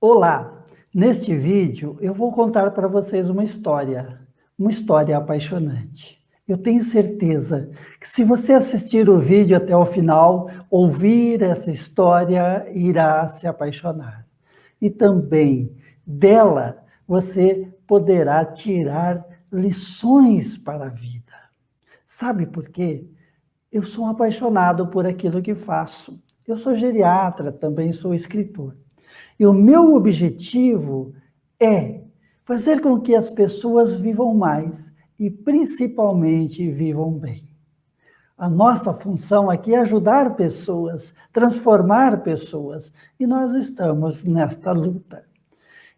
Olá! Neste vídeo eu vou contar para vocês uma história apaixonante. Eu tenho certeza que se você assistir o vídeo até o final, ouvir essa história, irá se apaixonar. E também dela você poderá tirar lições para a vida. Sabe por quê? Eu sou apaixonado por aquilo que faço. Eu sou geriatra, também sou escritor. E o meu objetivo é fazer com que as pessoas vivam mais e, principalmente, vivam bem. A nossa função aqui é ajudar pessoas, transformar pessoas, e nós estamos nesta luta.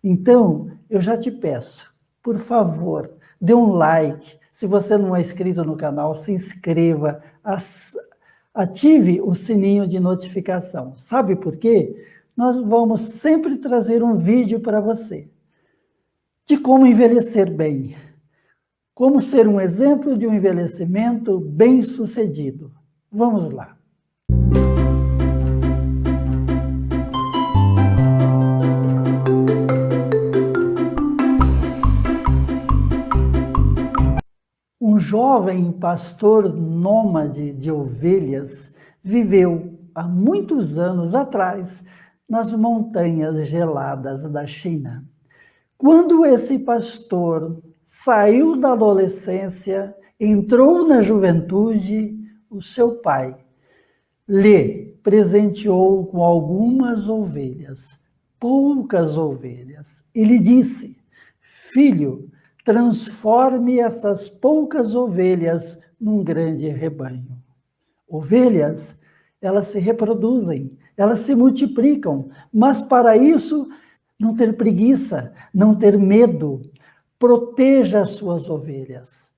Então, eu já te peço, por favor, dê um like. Se você não é inscrito no canal, se inscreva, ative o sininho de notificação. Sabe por quê? Nós vamos sempre trazer um vídeo para você de como envelhecer bem, como ser um exemplo de um envelhecimento bem-sucedido. Vamos lá. Um jovem pastor nômade de ovelhas viveu há muitos anos atrás nas montanhas geladas da China. Quando esse pastor saiu da adolescência, entrou na juventude, o seu pai lhe presenteou com algumas ovelhas, poucas ovelhas, e lhe disse: filho, transforme essas poucas ovelhas num grande rebanho. Ovelhas, elas se reproduzem, elas se multiplicam, mas para isso, não ter preguiça, não ter medo, proteja as suas ovelhas.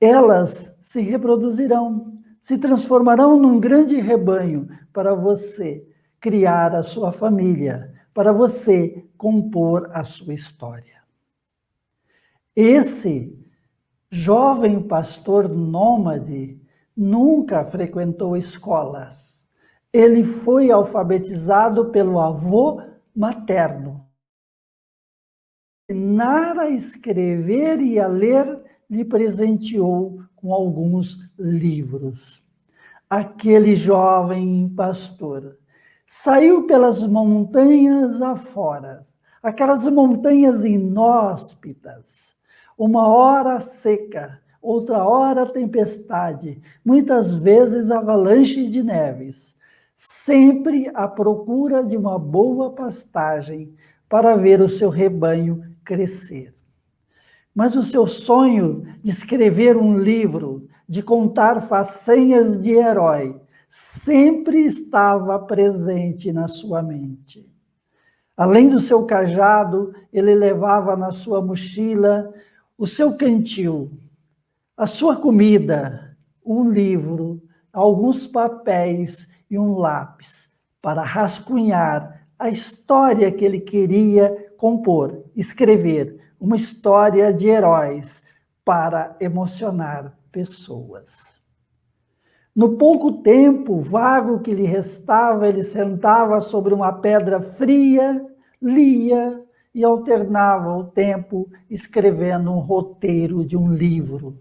Elas se reproduzirão, se transformarão num grande rebanho para você criar a sua família, para você compor a sua história. Esse jovem pastor nômade nunca frequentou escolas. Ele foi alfabetizado pelo avô materno. Ensinar a escrever e a ler lhe presenteou com alguns livros. Aquele jovem pastor saiu pelas montanhas afora, aquelas montanhas inóspitas, uma hora seca, outra hora tempestade, muitas vezes avalanche de neves, sempre à procura de uma boa pastagem para ver o seu rebanho crescer. Mas o seu sonho de escrever um livro, de contar façanhas de herói, sempre estava presente na sua mente. Além do seu cajado, ele levava na sua mochila o seu cantil, a sua comida, um livro, alguns papéis e um lápis para rascunhar a história que ele queria compor, escrever, uma história de heróis para emocionar pessoas. No pouco tempo vago que lhe restava, ele sentava sobre uma pedra fria, lia e alternava o tempo escrevendo um roteiro de um livro.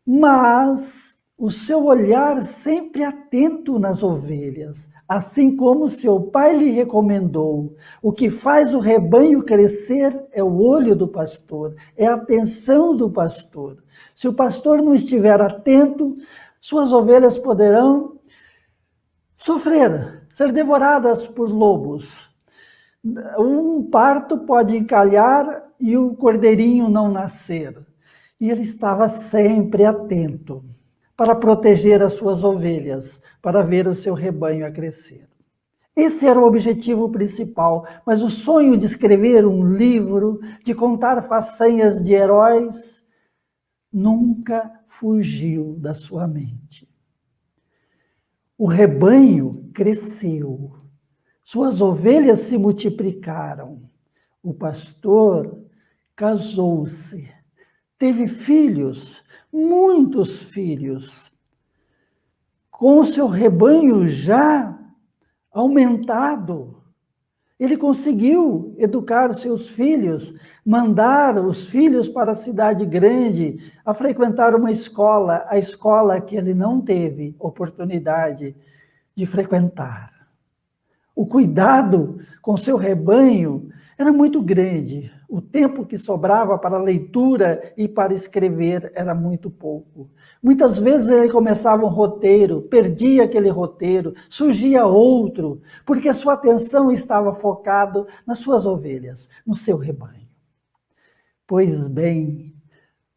Mas o seu olhar sempre atento nas ovelhas, assim como seu pai lhe recomendou. O que faz o rebanho crescer é o olho do pastor, é a atenção do pastor. Se o pastor não estiver atento, suas ovelhas poderão sofrer, ser devoradas por lobos. Um parto pode encalhar e o cordeirinho não nascer. E ele estava sempre atento para proteger as suas ovelhas, para ver o seu rebanho a crescer. Esse era o objetivo principal, mas o sonho de escrever um livro, de contar façanhas de heróis, nunca fugiu da sua mente. O rebanho cresceu, suas ovelhas se multiplicaram, o pastor casou-se, teve filhos, muitos filhos. Com o seu rebanho já aumentado, Ele conseguiu educar seus filhos, mandar os filhos para a cidade grande, a frequentar uma escola, a escola que ele não teve oportunidade de frequentar. O cuidado com seu rebanho era muito grande. O tempo que sobrava para a leitura e para escrever era muito pouco. Muitas vezes ele começava um roteiro, perdia aquele roteiro, surgia outro, porque a sua atenção estava focada nas suas ovelhas, no seu rebanho. Pois bem,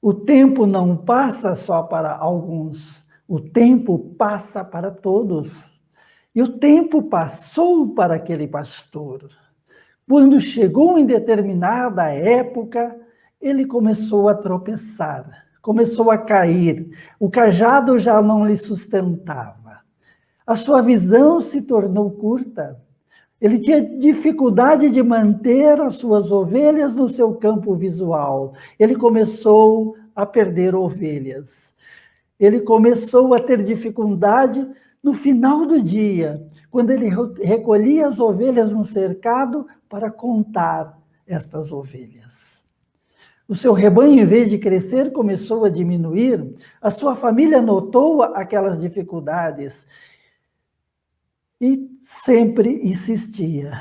o tempo não passa só para alguns, o tempo passa para todos. E o tempo passou para aquele pastor. Quando chegou em determinada época, ele começou a tropeçar, começou a cair. O cajado já não lhe sustentava. A sua visão se tornou curta. Ele tinha dificuldade de manter as suas ovelhas no seu campo visual. Ele começou a perder ovelhas. Ele começou a ter dificuldade no final do dia, quando ele recolhia as ovelhas no cercado para contar estas ovelhas. O seu rebanho, em vez de crescer, começou a diminuir. A sua família notou aquelas dificuldades e sempre insistia.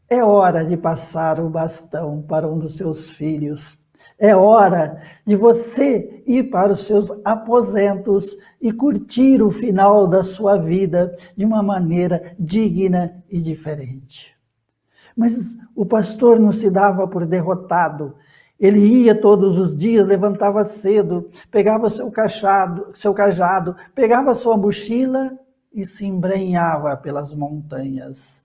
É hora de passar o bastão para um dos seus filhos. É hora de você ir para os seus aposentos e curtir o final da sua vida de uma maneira digna e diferente. Mas o pastor não se dava por derrotado. Ele ia todos os dias, levantava cedo, pegava seu cajado, pegava sua mochila e se embrenhava pelas montanhas.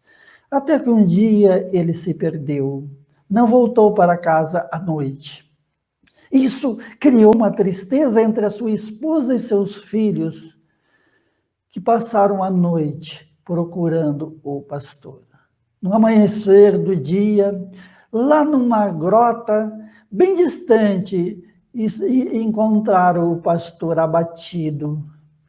Até que um dia ele se perdeu, não voltou para casa à noite. Isso criou uma tristeza entre a sua esposa e seus filhos, que passaram a noite procurando o pastor. No amanhecer do dia, lá numa grota bem distante, encontraram o pastor abatido,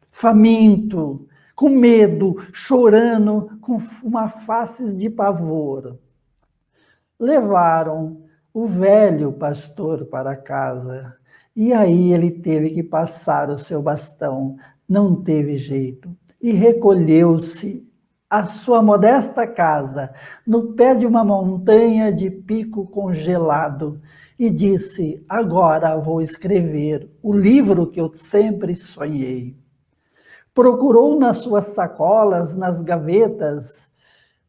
faminto, com medo, chorando, com uma face de pavor. Levaram o velho pastor para casa, e aí ele teve que passar o seu bastão, não teve jeito, e recolheu-se à sua modesta casa, no pé de uma montanha de pico congelado, e disse: agora vou escrever o livro que eu sempre sonhei. Procurou nas suas sacolas, nas gavetas,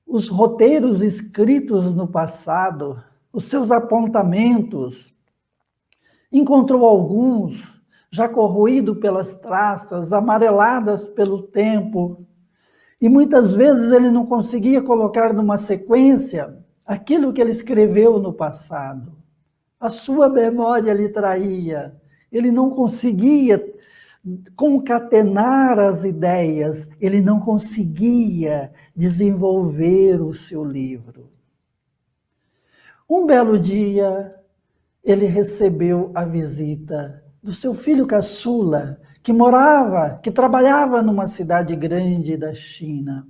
os roteiros escritos no passado, os seus apontamentos. Encontrou alguns já corroídos pelas traças, amareladas pelo tempo, e muitas vezes ele não conseguia colocar numa sequência aquilo que ele escreveu no passado. A sua memória lhe traía, ele não conseguia concatenar as ideias, ele não conseguia desenvolver o seu livro. Um belo dia, ele recebeu a visita do seu filho caçula, que trabalhava numa cidade grande da China.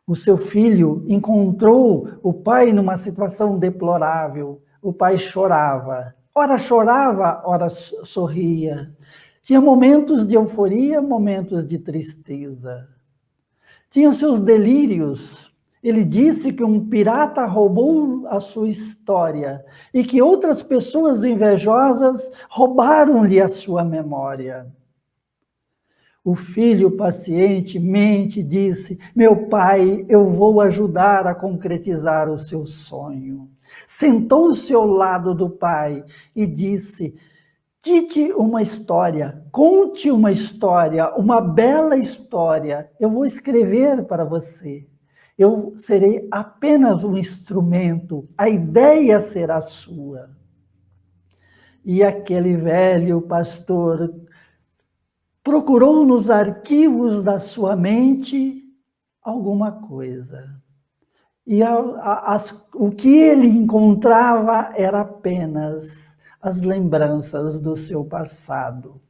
O seu filho encontrou o pai numa situação deplorável. O pai chorava, ora sorria. Tinha momentos de euforia, momentos de tristeza. Tinha seus delírios. Ele disse que um pirata roubou a sua história e que outras pessoas invejosas roubaram-lhe a sua memória. O filho pacientemente disse: meu pai, eu vou ajudar a concretizar o seu sonho. Sentou-se ao lado do pai e disse: dite uma história, conte uma história, uma bela história. Eu vou escrever para você. Eu serei apenas um instrumento, a ideia será sua. E aquele velho pastor procurou nos arquivos da sua mente alguma coisa. E o que ele encontrava era apenas as lembranças do seu passado.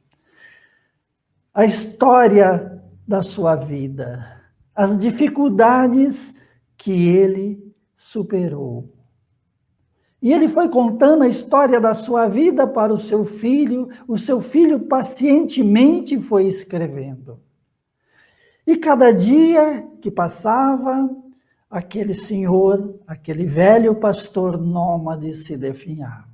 A história da sua vida. As dificuldades que ele superou. E ele foi contando a história da sua vida para o seu filho pacientemente foi escrevendo. E cada dia que passava, aquele senhor, aquele velho pastor nômade se definhava.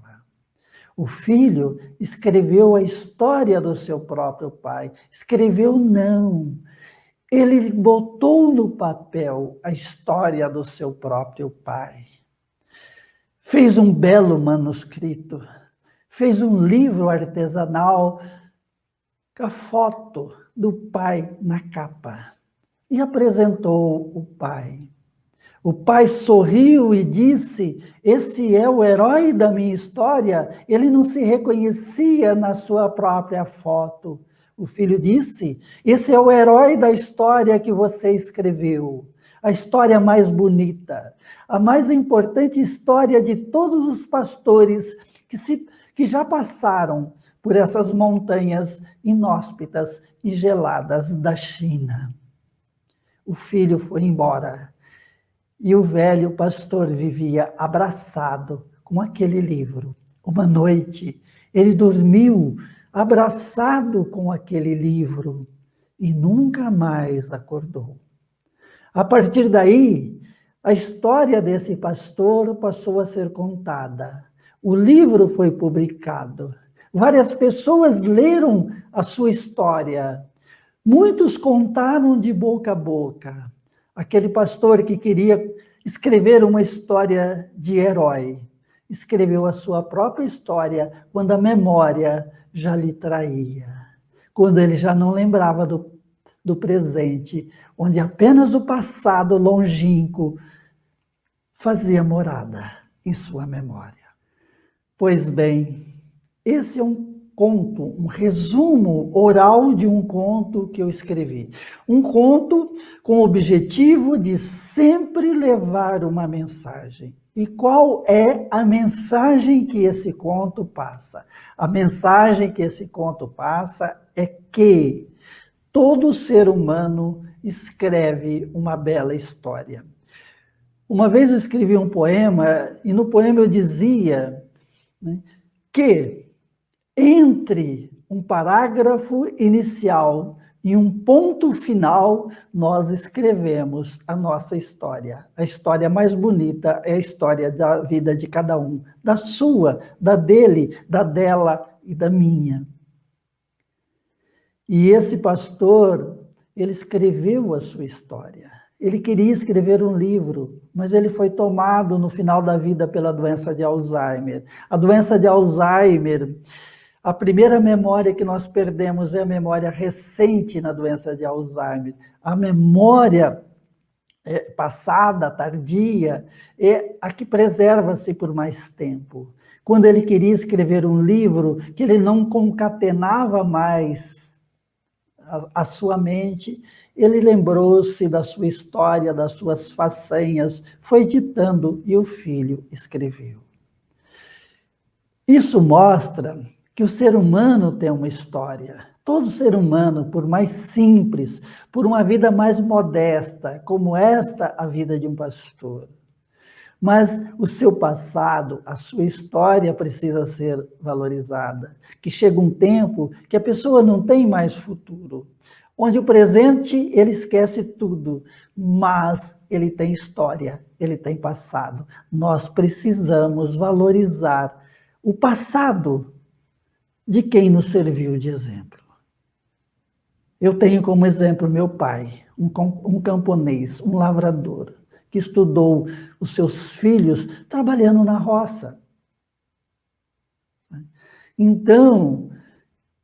O filho escreveu a história do seu próprio pai. Escreveu não. Ele botou no papel a história do seu próprio pai. Fez um belo manuscrito. Fez um livro artesanal com a foto do pai na capa. E apresentou o pai. O pai sorriu e disse, esse é o herói da minha história. Ele não se reconhecia na sua própria foto. O filho disse, esse é o herói da história que você escreveu. A história mais bonita, a mais importante história de todos os pastores que já passaram por essas montanhas inóspitas e geladas da China. O filho foi embora. E o velho pastor vivia abraçado com aquele livro. Uma noite, ele dormiu abraçado com aquele livro e nunca mais acordou. A partir daí, a história desse pastor passou a ser contada. O livro foi publicado. Várias pessoas leram a sua história. Muitos contaram de boca a boca. Aquele pastor que queria escrever uma história de herói, escreveu a sua própria história quando a memória já lhe traía, quando ele já não lembrava do presente, onde apenas o passado longínquo fazia morada em sua memória. Pois bem, esse é um conto, um resumo oral de um conto que eu escrevi. Um conto com o objetivo de sempre levar uma mensagem. E qual é a mensagem que esse conto passa? A mensagem que esse conto passa é que todo ser humano escreve uma bela história. Uma vez eu escrevi um poema, e no poema eu dizia, né, que entre um parágrafo inicial e um ponto final, nós escrevemos a nossa história. A história mais bonita é a história da vida de cada um, da sua, da dele, da dela e da minha. E esse pastor, ele escreveu a sua história. Ele queria escrever um livro, mas ele foi tomado no final da vida pela doença de Alzheimer. A doença de Alzheimer, a primeira memória que nós perdemos é a memória recente na doença de Alzheimer. A memória passada, tardia, é a que preserva-se por mais tempo. Quando ele queria escrever um livro que ele não concatenava mais a sua mente, ele lembrou-se da sua história, das suas façanhas, foi ditando e o filho escreveu. Isso mostra que o ser humano tem uma história. Todo ser humano, por mais simples, por uma vida mais modesta, como esta, a vida de um pastor. Mas o seu passado, a sua história precisa ser valorizada. Que chega um tempo que a pessoa não tem mais futuro. Onde o presente, ele esquece tudo, mas ele tem história, ele tem passado. Nós precisamos valorizar o passado de quem nos serviu de exemplo. Eu tenho como exemplo meu pai, um camponês, um lavrador, que estudou os seus filhos trabalhando na roça. Então,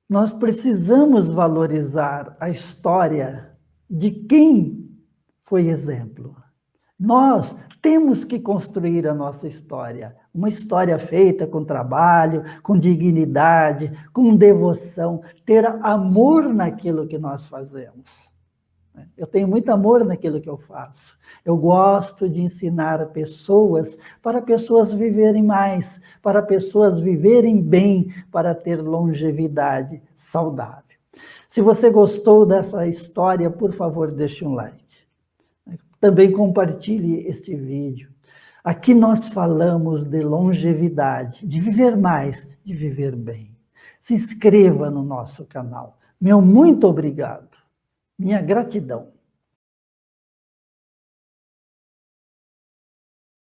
nós precisamos valorizar a história de quem foi exemplo. Nós temos que construir a nossa história, uma história feita com trabalho, com dignidade, com devoção, ter amor naquilo que nós fazemos. Eu tenho muito amor naquilo que eu faço. Eu gosto de ensinar pessoas para pessoas viverem mais, para pessoas viverem bem, para ter longevidade saudável. Se você gostou dessa história, por favor, deixe um like. Também compartilhe este vídeo. Aqui nós falamos de longevidade, de viver mais, de viver bem. Se inscreva no nosso canal. Meu muito obrigado. Minha gratidão.